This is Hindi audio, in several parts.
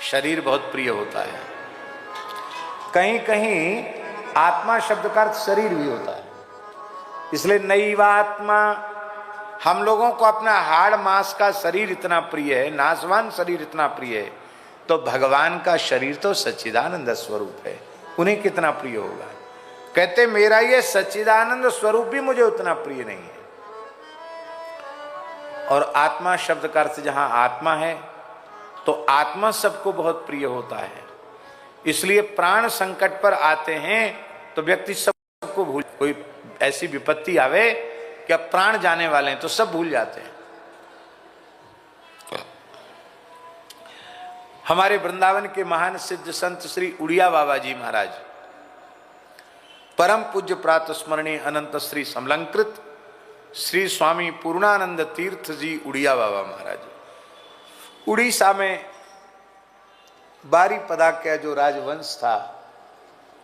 शरीर बहुत प्रिय होता है। कहीं कहीं आत्मा शब्द का अर्थ शरीर भी होता है, इसलिए नैवात्मा, हम लोगों को अपना हाड़ मांस का शरीर इतना प्रिय है, नाशवान शरीर इतना प्रिय है, तो भगवान का शरीर तो सच्चिदानंद स्वरूप है, उन्हें कितना प्रिय होगा। कहते मेरा ये सच्चिदानंद स्वरूप भी मुझे उतना प्रिय नहीं है। और आत्मा शब्द का अर्थ जहां आत्मा है तो आत्मा सबको बहुत प्रिय होता है, इसलिए प्राण संकट पर आते हैं तो व्यक्ति सबको भूल, कोई ऐसी विपत्ति आवे कि अब प्राण जाने वाले हैं तो सब भूल जाते हैं। हमारे वृंदावन के महान सिद्ध संत श्री उड़िया बाबा जी महाराज, परम पूज्य प्रातः स्मरणीय अनंत श्री समलंकृत श्री स्वामी पूर्णानंद तीर्थ जी उड़िया बाबा महाराज, उड़ीसा में बारीपदा का जो राजवंश था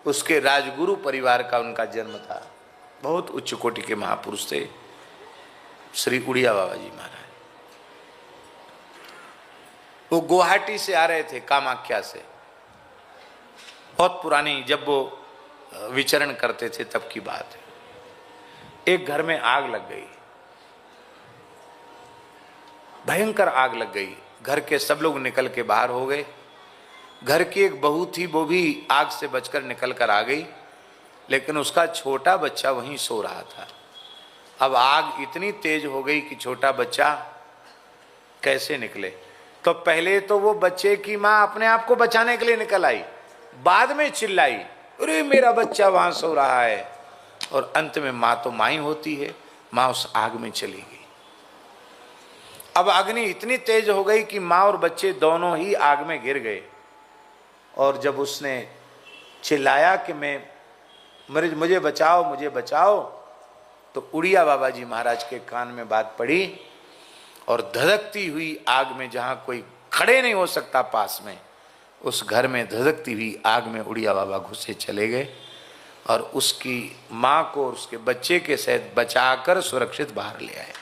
उसके राजगुरु परिवार का उनका जन्म था। बहुत उच्च कोटि के महापुरुष थे श्री उड़िया बाबा जी महाराज। वो गुवाहाटी से आ रहे थे, कामाख्या से, बहुत पुरानी, जब वो विचरण करते थे तब की बात है। एक घर में आग लग गई, भयंकर आग लग गई, घर के सब लोग निकल के बाहर हो गए। घर की एक बहू थी, वो भी आग से बचकर निकल कर आ गई, लेकिन उसका छोटा बच्चा वहीं सो रहा था। अब आग इतनी तेज हो गई कि छोटा बच्चा कैसे निकले। तो पहले तो वो बच्चे की माँ अपने आप को बचाने के लिए निकल आई, बाद में चिल्लाई अरे मेरा बच्चा वहां सो रहा है, और अंत में माँ तो माँ ही होती है, माँ उस आग में चली गई। अब अग्नि इतनी तेज हो गई कि माँ और बच्चे दोनों ही आग में गिर गए। और जब उसने चिल्लाया कि मुझे बचाओ, मुझे बचाओ, तो उड़िया बाबा जी महाराज के कान में बात पड़ी, और धधकती हुई आग में, जहां कोई खड़े नहीं हो सकता पास में, उस घर में धधकती हुई आग में उड़िया बाबा घुसे चले गए और उसकी मां को और उसके बच्चे के सहित बचाकर सुरक्षित बाहर ले आए।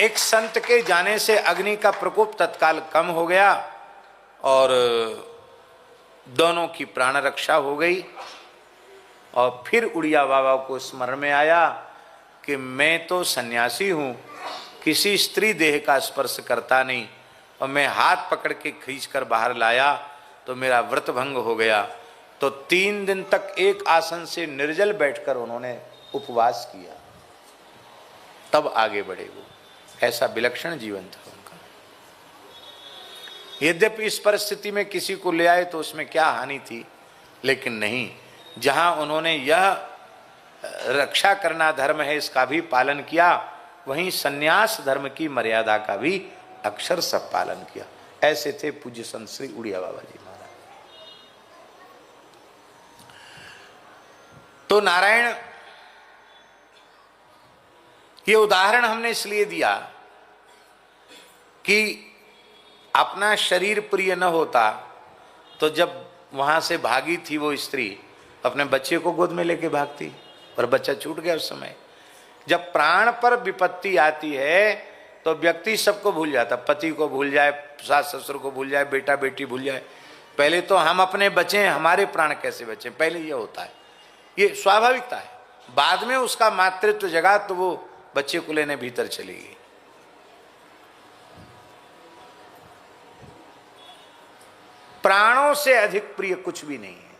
एक संत के जाने से अग्नि का प्रकोप तत्काल कम हो गया और दोनों की प्राण रक्षा हो गई। और फिर उड़िया बाबा को स्मरण में आया कि मैं तो सन्यासी हूं, किसी स्त्री देह का स्पर्श करता नहीं, और मैं हाथ पकड़ के खींचकर बाहर लाया तो मेरा व्रत भंग हो गया। तो 3 दिन तक एक आसन से निर्जल बैठकर उन्होंने उपवास किया, तब आगे बढ़े वो। ऐसा विलक्षण जीवन था उनका। यद्यपि इस परिस्थिति में किसी को ले आए तो उसमें क्या हानि थी, लेकिन नहीं, जहां उन्होंने यह रक्षा करना धर्म है इसका भी पालन किया, वहीं सन्यास धर्म की मर्यादा का भी अक्षर सब पालन किया। ऐसे थे पूज्य संत श्री उड़िया बाबा जी महाराज। तो नारायण, ये उदाहरण हमने इसलिए दिया कि अपना शरीर प्रिय न होता तो जब वहां से भागी थी वो स्त्री, अपने बच्चे को गोद में लेके भागती, पर बच्चा छूट गया उस समय। जब प्राण पर विपत्ति आती है तो व्यक्ति सबको भूल जाता, पति को भूल जाए, सास ससुर को भूल जाए, बेटा बेटी भूल जाए। पहले तो हम अपने बचे, हमारे प्राण कैसे बचे, पहले ये होता है, ये स्वाभाविकता है। बाद में उसका मातृत्व जगा तो वो बच्चे को लेने भीतर चली गई। प्राणों से अधिक प्रिय कुछ भी नहीं है,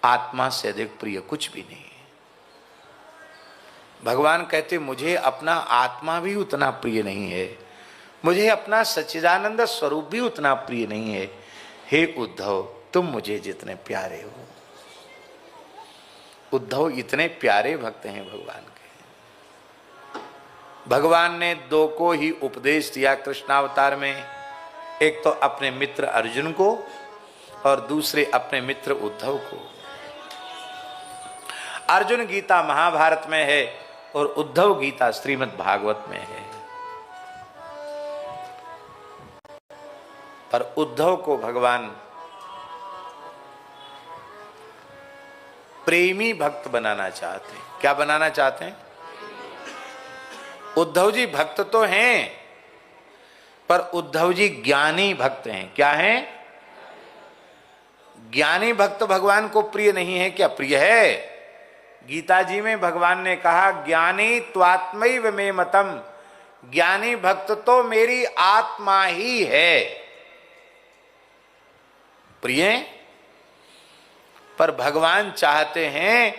आत्मा से अधिक प्रिय कुछ भी नहीं है। भगवान कहते मुझे अपना आत्मा भी उतना प्रिय नहीं है, मुझे अपना सच्चिदानंद स्वरूप भी उतना प्रिय नहीं है। हे उद्धव, तुम मुझे जितने प्यारे हो। उद्धव इतने प्यारे भक्त हैं भगवान के। भगवान ने 2 को ही उपदेश दिया कृष्णावतार में, एक तो अपने मित्र अर्जुन को और दूसरे अपने मित्र उद्धव को। अर्जुन गीता महाभारत में है और उद्धव गीता श्रीमद् भागवत में है। पर उद्धव को भगवान प्रेमी भक्त बनाना चाहते हैं। क्या बनाना चाहते हैं? उद्धव जी भक्त तो हैं, पर उद्धव जी ज्ञानी भक्त हैं। क्या हैं? ज्ञानी भक्त भगवान को प्रिय नहीं है क्या? प्रिय है। गीता जी में भगवान ने कहा ज्ञानी त्वात्मैव मे मतम, ज्ञानी भक्त तो मेरी आत्मा ही है। प्रिय, पर भगवान चाहते हैं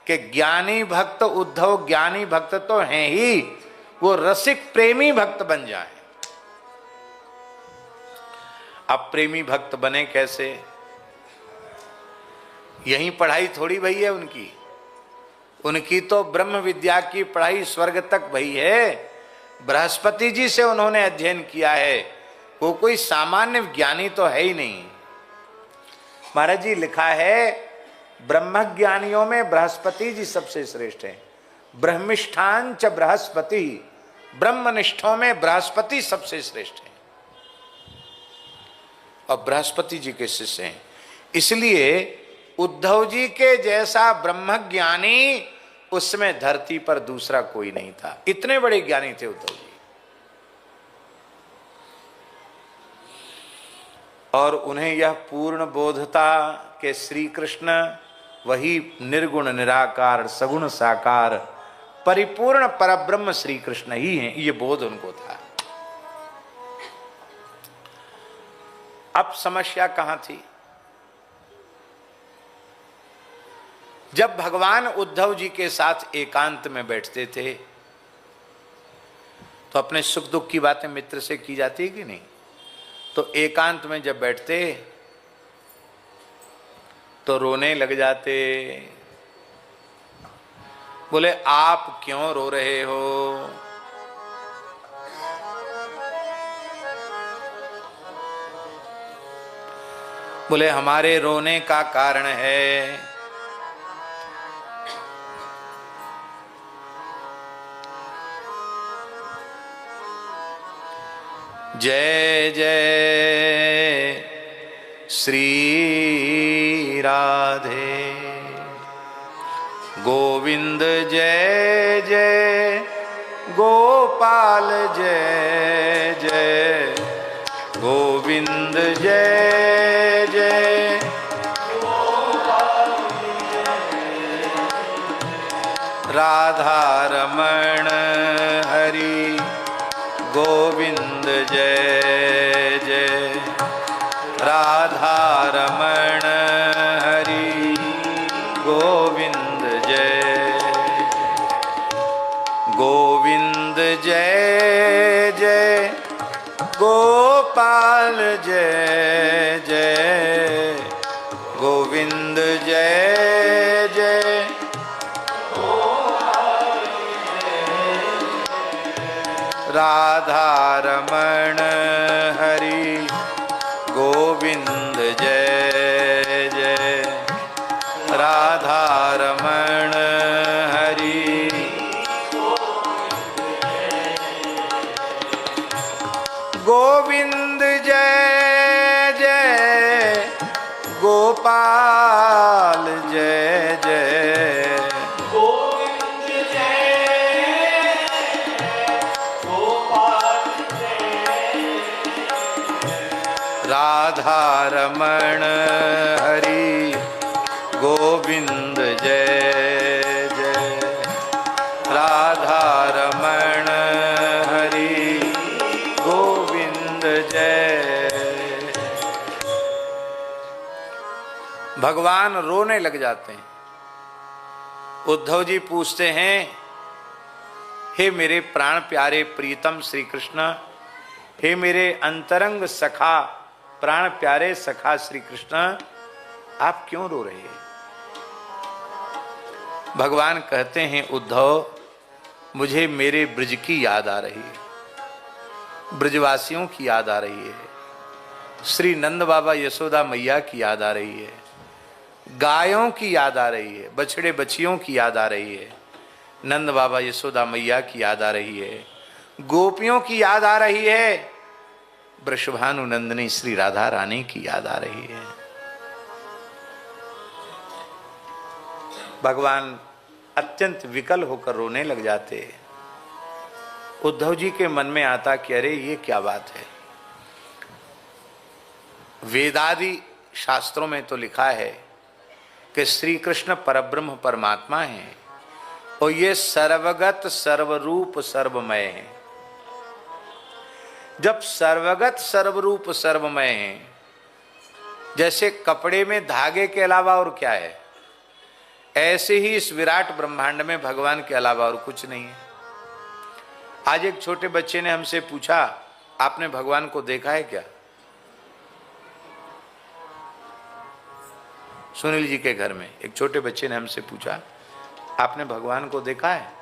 कि ज्ञानी भक्त, उद्धव ज्ञानी भक्त तो हैं ही, वो रसिक प्रेमी भक्त बन जाए। अब प्रेमी भक्त बने कैसे? यही पढ़ाई थोड़ी भई है उनकी। उनकी तो ब्रह्म विद्या की पढ़ाई स्वर्ग तक भई है। बृहस्पति जी से उन्होंने अध्ययन किया है। वो कोई सामान्य ज्ञानी तो है ही नहीं। महाराज जी लिखा है ब्रह्मज्ञानियों में बृहस्पति जी सबसे श्रेष्ठ हैं। ब्रह्मिष्ठान च बृहस्पति, ब्रह्मनिष्ठों में बृहस्पति सबसे श्रेष्ठ है और बृहस्पति जी के शिष्य हैं। इसलिए उद्धव जी के जैसा ब्रह्मज्ञानी उसमें धरती पर दूसरा कोई नहीं था। इतने बड़े ज्ञानी थे उद्धव जी। और उन्हें यह पूर्ण बोध था कि श्री कृष्ण वही निर्गुण निराकार सगुण साकार परिपूर्ण परब्रह्म श्री कृष्ण ही हैं। ये बोध उनको था। अब समस्या कहां थी? जब भगवान उद्धव जी के साथ एकांत में बैठते थे तो अपने सुख दुख की बातें मित्र से की जाती है कि नहीं? तो एकांत में जब बैठते तो रोने लग जाते। बोले आप क्यों रो रहे हो? बोले हमारे रोने का कारण है जय जय श्री राधे गोविंद जय जय गोपाल जय जय गोविंद जय जय राधा रमण हरि गोविंद जय जय राधा रमण हरि गोविंद जय गोविंद जय जय गोपाल जय जय गोविंद जय जय राधा रमण हरि गोविंद जय जय राधा रमण हरि गोविंद जय जय गोपाल जय जय राधा रमण हरि गोविंद जय जय राधा रमण हरि गोविंद जय। भगवान रोने लग जाते हैं। उद्धव जी पूछते हैं हे मेरे प्राण प्यारे प्रीतम श्री कृष्ण, हे मेरे अंतरंग सखा प्राण प्यारे सखा श्री कृष्ण, आप क्यों रो रहे हैं? भगवान कहते हैं उद्धव मुझे मेरे ब्रज की याद आ रही है, ब्रजवासियों की याद आ रही है, श्री नंद बाबा यशोदा मैया की याद आ रही है, गायों की याद आ रही है, बछड़े बछियों की याद आ रही है, नंद बाबा यशोदा मैया की याद आ रही है, गोपियों की याद आ रही है, वृषभानु नंदिनी श्री राधा रानी की याद आ रही है। भगवान अत्यंत विकल होकर रोने लग जाते। उद्धव जी के मन में आता कि अरे ये क्या बात है, वेदादि शास्त्रों में तो लिखा है कि श्री कृष्ण परब्रह्म परमात्मा हैं और ये सर्वगत सर्वरूप सर्वमय हैं। जब सर्वगत सर्वरूप सर्वमय हैं, जैसे कपड़े में धागे के अलावा और क्या है, ऐसे ही इस विराट ब्रह्मांड में भगवान के अलावा और कुछ नहीं है। आज एक छोटे बच्चे ने हमसे पूछा, आपने भगवान को देखा है क्या? सुनील जी के घर में एक छोटे बच्चे ने हमसे पूछा, आपने भगवान को देखा है?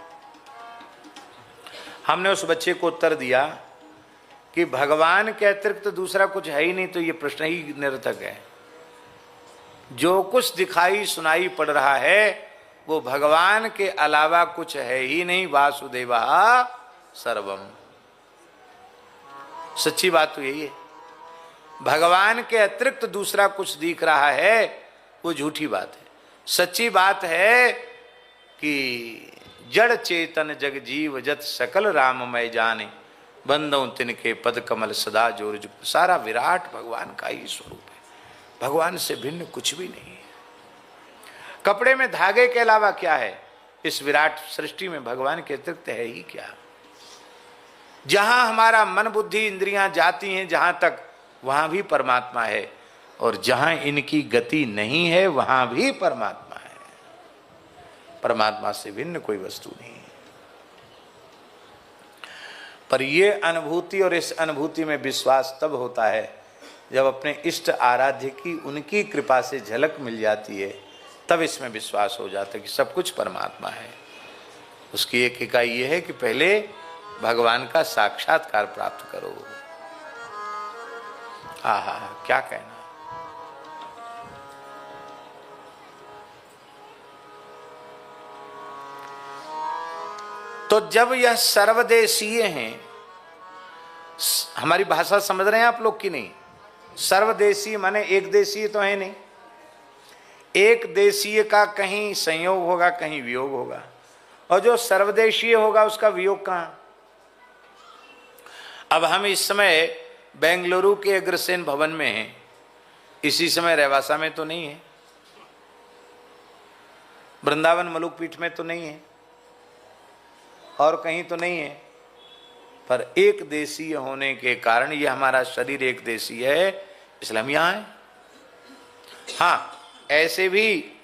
हमने उस बच्चे को उत्तर दिया कि भगवान के अतिरिक्त तो दूसरा कुछ है ही नहीं, तो ये प्रश्न ही निरर्थक है। जो कुछ दिखाई सुनाई पड़ रहा है वो भगवान के अलावा कुछ है ही नहीं। वासुदेवा सर्वम, सच्ची बात तो यही है। भगवान के अतिरिक्त दूसरा कुछ दिख रहा है वो झूठी बात है। सच्ची बात है कि जड़ चेतन जग जीव जत सकल राममय जाने, बंदों तिनके पद कमल सदा जोर जुग। सारा विराट भगवान का ही स्वरूप है, भगवान से भिन्न कुछ भी नहीं है। कपड़े में धागे के अलावा क्या है? इस विराट सृष्टि में भगवान के अतिरिक्त है ही क्या? जहां हमारा मन बुद्धि इंद्रियां जाती हैं जहां तक, वहां भी परमात्मा है, और जहां इनकी गति नहीं है वहां भी परमात्मा है। परमात्मा से भिन्न कोई वस्तु नहीं है। पर यह अनुभूति और इस अनुभूति में विश्वास तब होता है जब अपने इष्ट आराध्य की उनकी कृपा से झलक मिल जाती है, तब इसमें विश्वास हो जाता है कि सब कुछ परमात्मा है। उसकी एक इकाई यह है कि पहले भगवान का साक्षात्कार प्राप्त करो। आहा, क्या कहना। तो जब यह सर्वदेशीय हैं, हमारी भाषा समझ रहे हैं आप लोग कि नहीं? सर्वदेशीय माने एक देशीय तो है नहीं। एक देशीय का कहीं संयोग होगा कहीं वियोग होगा, और जो सर्वदेशीय होगा उसका वियोग कहां? अब हम इस समय बेंगलुरु के अग्रसेन भवन में हैं, इसी समय रहवासा में तो नहीं है, वृंदावन मलुकपीठ में तो नहीं है, और कहीं तो नहीं है। पर एक देशीय होने के कारण, ये हमारा शरीर एक देशीय है इसलिए हम यहाँ हैं। हाँ, ऐसे भी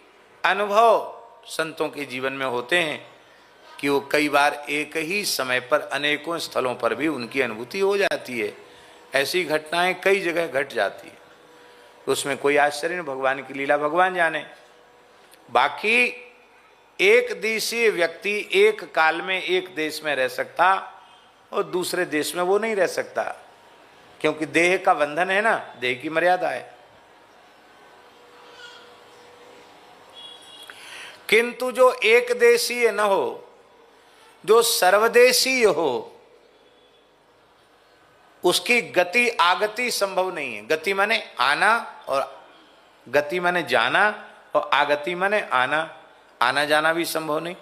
अनुभव संतों के जीवन में होते हैं कि वो कई बार एक ही समय पर अनेकों स्थलों पर भी उनकी अनुभूति हो जाती है। ऐसी घटनाएं कई जगह घट जाती है, उसमें कोई आश्चर्य नहीं, भगवान की लीला भगवान जाने। बाकी एक देशीय व्यक्ति एक काल में एक देश में रह सकता और दूसरे देश में वो नहीं रह सकता, क्योंकि देह का बंधन है ना, देह की मर्यादा है। किंतु जो एक देशीय न हो, जो सर्वदेशीय हो, उसकी गति आगति संभव नहीं है। गति माने आना, और गति माने जाना, और आगति माने आना, आना जाना भी संभव नहीं।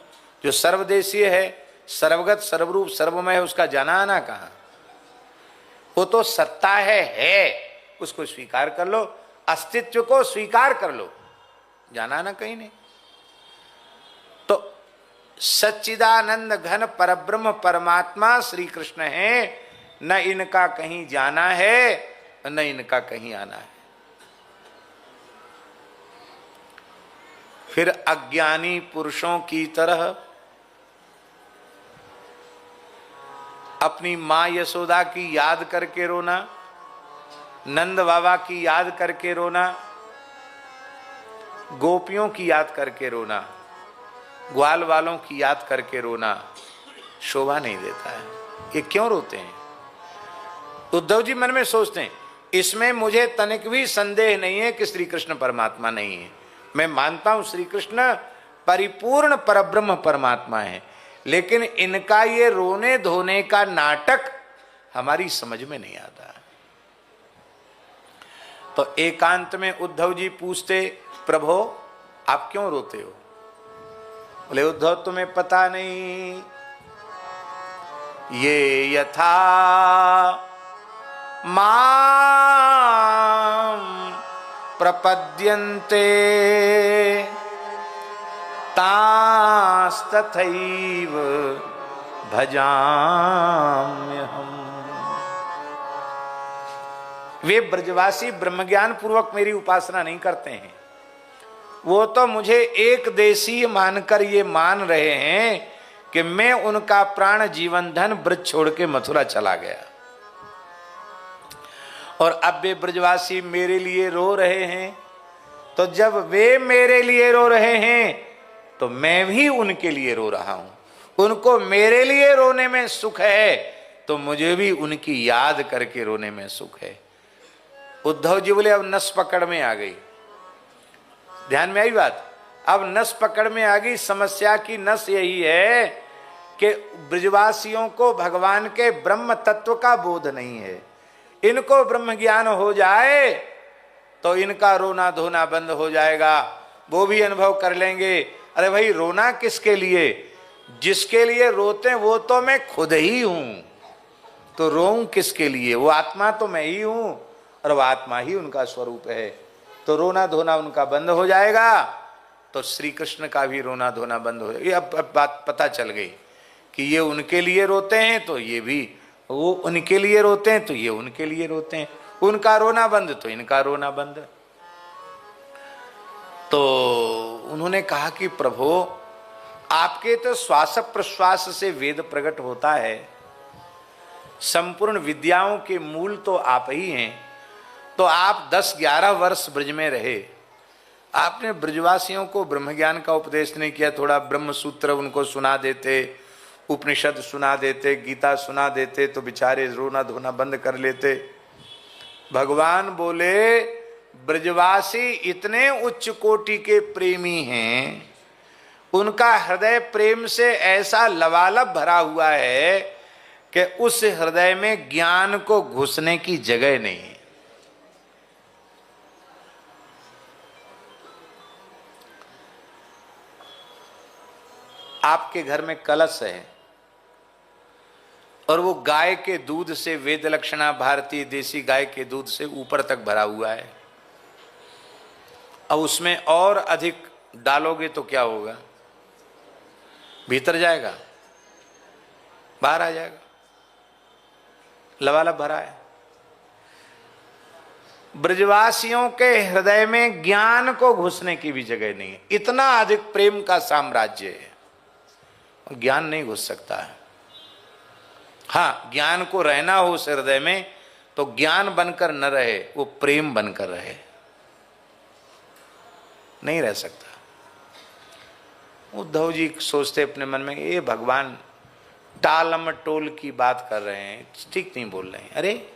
जो सर्वदेशीय है, सर्वगत सर्वरूप सर्वमय है, उसका जाना आना कहां? वो तो सत्ता है, उसको स्वीकार कर लो, अस्तित्व को स्वीकार कर लो, जाना आना कहीं नहीं। तो सच्चिदानंद घन परब्रह्म परमात्मा श्री कृष्ण है, न इनका कहीं जाना है न इनका कहीं आना है। फिर अज्ञानी पुरुषों की तरह अपनी मां यशोदा की याद करके रोना, नंद बाबा की याद करके रोना, गोपियों की याद करके रोना, ग्वाल वालों की याद करके रोना शोभा नहीं देता है। ये क्यों रोते हैं? उद्धव जी मन में सोचते हैं, इसमें मुझे तनिक भी संदेह नहीं है कि श्री कृष्ण परमात्मा नहीं है। मैं मानता हूं श्री कृष्ण परिपूर्ण परब्रह्म परमात्मा है, लेकिन इनका ये रोने धोने का नाटक हमारी समझ में नहीं आता। तो एकांत में उद्धव जी पूछते, प्रभो आप क्यों रोते हो? बोले, उद्धव तुम्हें पता नहीं, ये यथा मां प्रपद्यन्ते तांस्तथैव भजाम्यहम्। वे ब्रजवासी ब्रह्मज्ञान पूर्वक मेरी उपासना नहीं करते हैं, वो तो मुझे एक देशीय मानकर ये मान रहे हैं कि मैं उनका प्राण जीवन धन ब्रज छोड़ के मथुरा चला गया, और अब वे ब्रजवासी मेरे लिए रो रहे हैं। तो जब वे मेरे लिए रो रहे हैं तो मैं भी उनके लिए रो रहा हूं। उनको मेरे लिए रोने में सुख है तो मुझे भी उनकी याद करके रोने में सुख है। उद्धव जी बोले अब नस पकड़ में आ गई। ध्यान में आई बात? अब नस पकड़ में आ गई। समस्या की नस यही है कि ब्रजवासियों को भगवान के ब्रह्म तत्व का बोध नहीं है। इनको ब्रह्म ज्ञान हो जाए तो इनका रोना धोना बंद हो जाएगा, वो भी अनुभव कर लेंगे। अरे भाई रोना किसके लिए? जिसके लिए रोते वो तो मैं खुद ही हूं, तो रोऊं किसके लिए? वो आत्मा तो मैं ही हूं और वो आत्मा ही उनका स्वरूप है। तो रोना धोना उनका बंद हो जाएगा तो श्री कृष्ण का भी रोना धोना बंद हो जाएगा। अब बात पता चल गई कि ये उनके लिए रोते हैं तो ये भी, वो उनके लिए रोते हैं तो ये उनके लिए रोते हैं। उनका रोना बंद तो इनका रोना बंद। तो उन्होंने कहा कि प्रभु आपके तो श्वास प्रश्वास से वेद प्रकट होता है, संपूर्ण विद्याओं के मूल तो आप ही हैं। तो आप 10-11 वर्ष ब्रज में रहे, आपने ब्रजवासियों को ब्रह्म ज्ञान का उपदेश नहीं किया। थोड़ा ब्रह्म सूत्र उनको सुना देते, उपनिषद सुना देते, गीता सुना देते तो बेचारे रोना धोना बंद कर लेते। भगवान बोले ब्रजवासी इतने उच्च कोटि के प्रेमी हैं, उनका हृदय प्रेम से ऐसा लबालब भरा हुआ है कि उस हृदय में ज्ञान को घुसने की जगह नहीं है। आपके घर में कलश है और वो गाय के दूध से, वेद लक्षणा भारतीय देसी गाय के दूध से ऊपर तक भरा हुआ है। अब उसमें और अधिक डालोगे तो क्या होगा? भीतर जाएगा, बाहर आ जाएगा, लबालब भरा है। ब्रजवासियों के हृदय में ज्ञान को घुसने की भी जगह नहीं है। इतना अधिक प्रेम का साम्राज्य है, ज्ञान नहीं घुस सकता है। हाँ, ज्ञान को रहना हो उस हृदय में तो ज्ञान बनकर न रहे, वो प्रेम बनकर रहे, नहीं रह सकता। उद्धव जी सोचते अपने मन में, ये भगवान टालम टोल की बात कर रहे हैं, ठीक नहीं बोल रहे हैं। अरे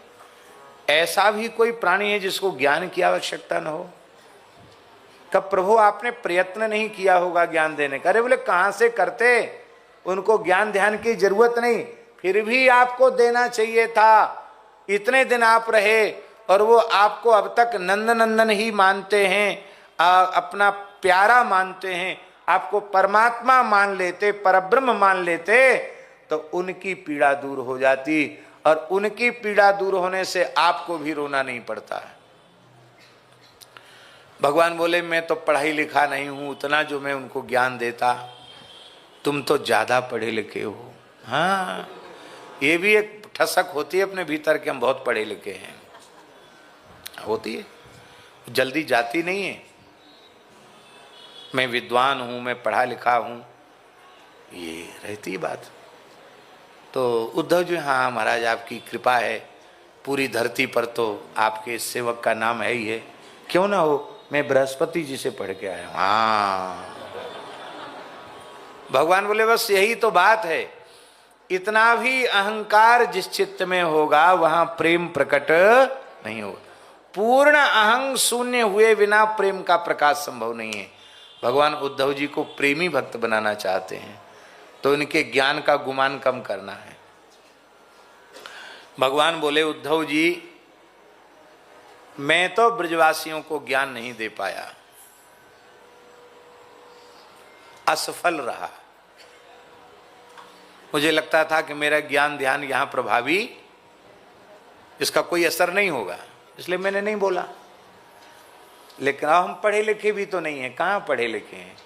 ऐसा भी कोई प्राणी है जिसको ज्ञान की आवश्यकता न हो? कब प्रभु आपने प्रयत्न नहीं किया होगा ज्ञान देने का? अरे बोले कहां से करते, उनको ज्ञान ध्यान की जरूरत नहीं, फिर भी आपको देना चाहिए था। इतने दिन आप रहे और वो आपको अब तक नंदनंदन ही मानते हैं, अपना प्यारा मानते हैं। आपको परमात्मा मान लेते, परब्रह्म मान लेते तो उनकी पीड़ा दूर हो जाती, और उनकी पीड़ा दूर होने से आपको भी रोना नहीं पड़ता है। भगवान बोले मैं तो पढ़ाई लिखा नहीं हूं, उतना जो मैं उनको ज्ञान देता, तुम तो ज्यादा पढ़े लिखे हो। हाँ, ये भी एक ठसक होती है अपने भीतर के, हम बहुत पढ़े लिखे हैं, होती है, जल्दी जाती नहीं है। मैं विद्वान हूं, मैं पढ़ा लिखा हूं, ये रहती बात। तो उद्धव जी, हाँ महाराज आपकी कृपा है, पूरी धरती पर तो आपके सेवक का नाम है ही है, क्यों ना हो, मैं बृहस्पति जी से पढ़ के आया हूं। हाँ, भगवान बोले बस यही तो बात है। इतना भी अहंकार जिस चित्त में होगा वहां प्रेम प्रकट नहीं होगा। पूर्ण अहंग शून्य हुए बिना प्रेम का प्रकाश संभव नहीं है। भगवान उद्धव जी को प्रेमी भक्त बनाना चाहते हैं तो इनके ज्ञान का गुमान कम करना है। भगवान बोले उद्धव जी मैं तो ब्रजवासियों को ज्ञान नहीं दे पाया, असफल रहा। मुझे लगता था कि मेरा ज्ञान ध्यान यहां प्रभावी, इसका कोई असर नहीं होगा, इसलिए मैंने नहीं बोला। लेकिन अब हम पढ़े लिखे भी तो नहीं है। कहाँ पढ़े लिखे हैं?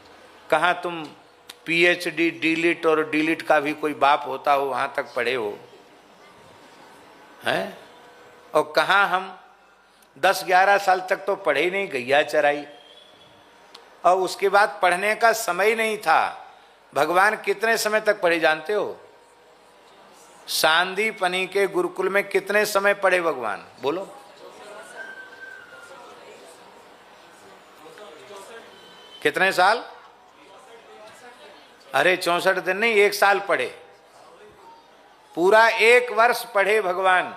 कहाँ तुम PhD डीलिट और डीलिट का भी कोई बाप होता हो वहां तक पढ़े हो हैं? और कहाँ हम 10-11 साल तक तो पढ़े ही नहीं, गैया चराई। और उसके बाद पढ़ने का समय नहीं था। भगवान कितने समय तक पढ़े जानते हो? सांदीपनी के गुरुकुल में कितने समय पढ़े भगवान? बोलो। कितने साल? अरे 64 दिन नहीं, 1 साल पढ़े। पूरा 1 वर्ष पढ़े भगवान।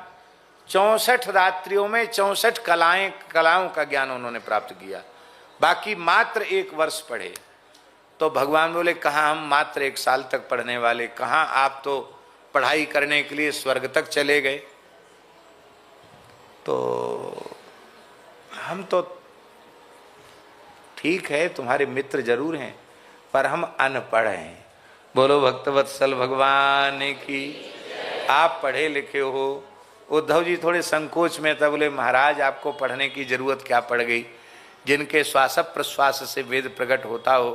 64 रात्रियों में 64 कलाओं का ज्ञान उन्होंने प्राप्त किया। बाकी मात्र 1 वर्ष पढ़े। तो भगवान बोले कहाँ हम मात्र 1 साल तक पढ़ने वाले, कहाँ आप तो पढ़ाई करने के लिए स्वर्ग तक चले गए। तो हम तो ठीक है, तुम्हारे मित्र जरूर हैं, पर हम अनपढ़ हैं। बोलो भक्तवत्सल भगवान की। आप पढ़े लिखे हो। उद्धव जी थोड़े संकोच में था, बोले महाराज आपको पढ़ने की जरूरत क्या पड़ गई? जिनके श्वास प्रश्वास से वेद प्रकट होता हो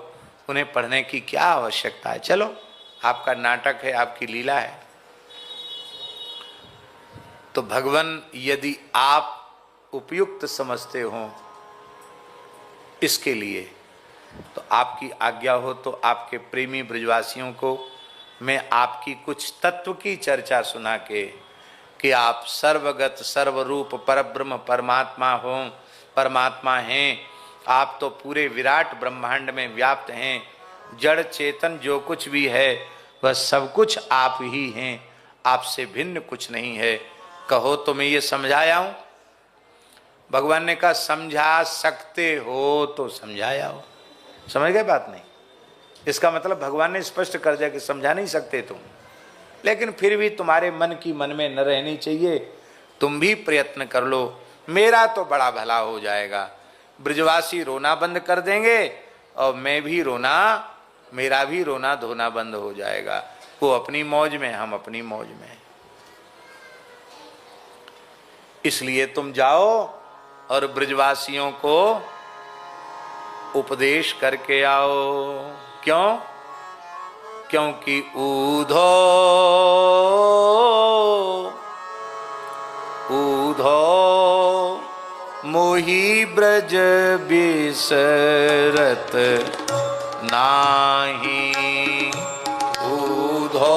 उन्हें पढ़ने की क्या आवश्यकता है? चलो, आपका नाटक है, आपकी लीला है। तो भगवान यदि आप उपयुक्त समझते हो इसके लिए, तो आपकी आज्ञा हो तो आपके प्रेमी ब्रजवासियों को मैं आपकी कुछ तत्व की चर्चा सुना के कि आप सर्वगत सर्वरूप परब्रह्म परमात्मा हैं। आप तो पूरे विराट ब्रह्मांड में व्याप्त हैं। जड़ चेतन जो कुछ भी है वह सब कुछ आप ही हैं, आपसे भिन्न कुछ नहीं है। कहो तो मैं ये समझाया हूं। भगवान ने कहा समझा सकते हो तो समझाया हो। समझ गए बात? नहीं, इसका मतलब भगवान ने स्पष्ट कर दिया कि समझा नहीं सकते तुम, लेकिन फिर भी तुम्हारे मन की मन में न रहनी चाहिए। तुम भी प्रयत्न कर लो, मेरा तो बड़ा भला हो जाएगा। ब्रजवासी रोना बंद कर देंगे और मैं भी रोना, मेरा भी रोना धोना बंद हो जाएगा। वो अपनी मौज में, हम अपनी मौज में। इसलिए तुम जाओ और ब्रजवासियों को उपदेश करके आओ। क्यों? क्योंकि ऊधो मोहि ब्रज बिसरत नाही। ऊधो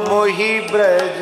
मोहि ब्रज